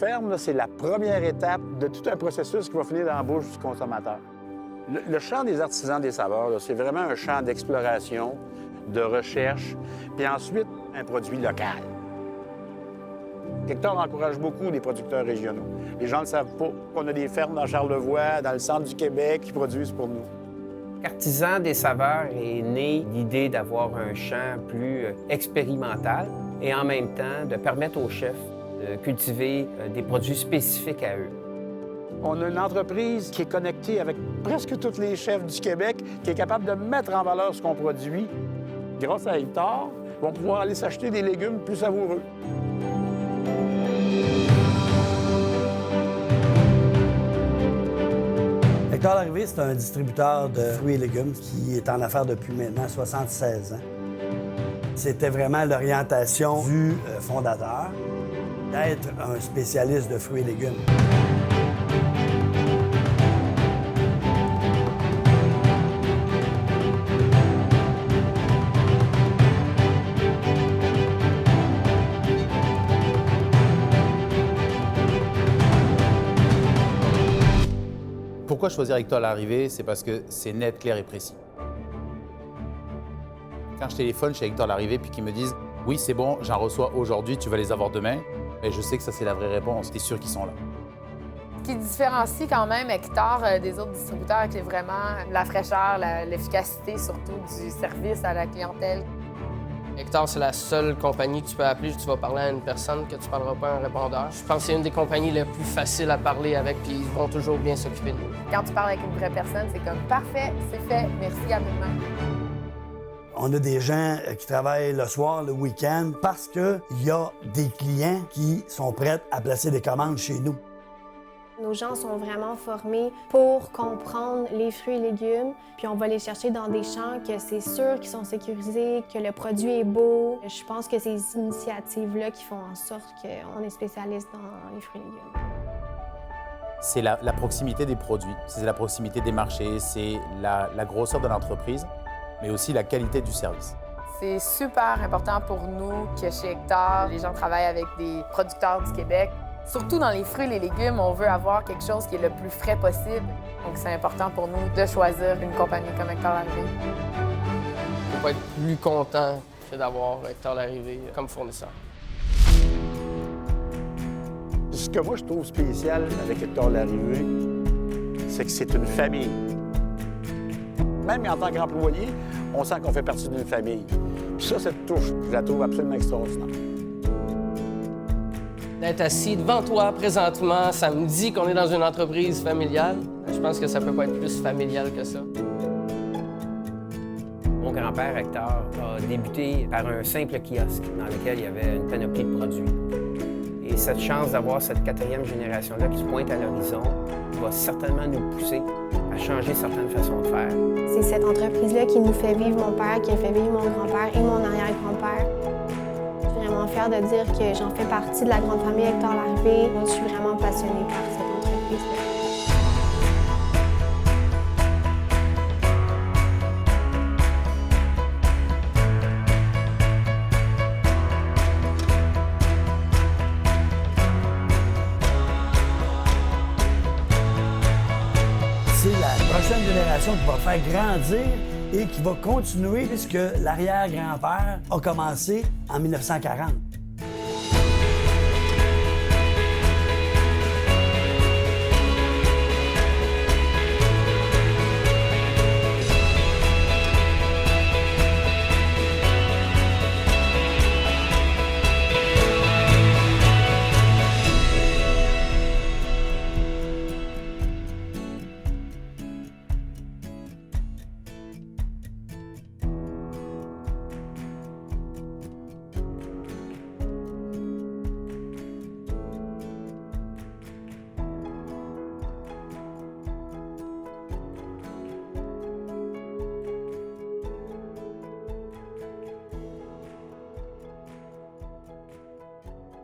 ferme, là, c'est la première étape de tout un processus qui va finir dans la bouche du consommateur. Le champ des artisans des saveurs, là, c'est vraiment un champ d'exploration, de recherche, puis ensuite, un produit local. Hector encourage beaucoup les producteurs régionaux. Les gens ne le savent pas qu'on a des fermes dans Charlevoix, dans le centre du Québec, qui produisent pour nous. Artisan des saveurs est né l'idée d'avoir un champ plus expérimental et en même temps de permettre aux chefs de cultiver des produits spécifiques à eux. On a une entreprise qui est connectée avec presque tous les chefs du Québec, qui est capable de mettre en valeur ce qu'on produit. Grâce à Hector, ils vont pouvoir aller s'acheter des légumes plus savoureux. Hector Larrivée, c'est un distributeur de fruits et légumes qui est en affaires depuis maintenant 76 ans. C'était vraiment l'orientation du fondateur, d'être un spécialiste de fruits et légumes. Pourquoi choisir Hector Larrivée? C'est parce que c'est net, clair et précis. Quand je téléphone chez Hector Larrivée puis qu'ils me disent « Oui, c'est bon, j'en reçois aujourd'hui, tu vas les avoir demain », et je sais que ça, c'est la vraie réponse. T'es sûr qu'ils sont là. Ce qui différencie quand même Hector des autres distributeurs, c'est vraiment la fraîcheur, l'efficacité surtout du service à la clientèle. Hector, c'est la seule compagnie que tu peux appeler, tu vas parler à une personne, que tu ne parleras pas à un répondeur. Je pense que c'est une des compagnies les plus faciles à parler avec, puis ils vont toujours bien s'occuper de nous. Quand tu parles avec une vraie personne, c'est comme « Parfait, c'est fait, merci à demain ». On a des gens qui travaillent le soir, le week-end, parce qu'il y a des clients qui sont prêts à placer des commandes chez nous. Nos gens sont vraiment formés pour comprendre les fruits et légumes, puis on va les chercher dans des champs que c'est sûr qu'ils sont sécurisés, que le produit est beau. Je pense que c'est ces initiatives-là qui font en sorte qu'on est spécialiste dans les fruits et légumes. C'est la proximité des produits, c'est la proximité des marchés, c'est la grosseur de l'entreprise, mais aussi la qualité du service. C'est super important pour nous que chez Hector, les gens travaillent avec des producteurs du Québec. Surtout dans les fruits et les légumes, on veut avoir quelque chose qui est le plus frais possible. Donc, c'est important pour nous de choisir une compagnie comme Hector Larrivée. On peut pas être plus content que d'avoir Hector Larrivée comme fournisseur. Ce que moi, je trouve spécial avec Hector Larrivée, c'est que c'est une famille. Même en tant qu'employé, on sent qu'on fait partie d'une famille. Puis ça, cette touche, je la trouve absolument extraordinaire. D'être assis devant toi présentement, ça me dit qu'on est dans une entreprise familiale. Je pense que ça peut pas être plus familial que ça. Mon grand-père, Hector, a débuté par un simple kiosque dans lequel il y avait une panoplie de produits. Et cette chance d'avoir cette quatrième génération-là qui se pointe à l'horizon va certainement nous pousser à changer certaines façons de faire. C'est cette entreprise-là qui nous fait vivre mon père, qui a fait vivre mon grand-père et mon arrière-grand-père. Je suis vraiment fière de dire que j'en fais partie de la grande famille Hector Larrivée. Je suis vraiment passionnée par cette entreprise-là. C'est la prochaine génération qui va faire grandir et qui va continuer ce que l'arrière-grand-père a commencé en 1940.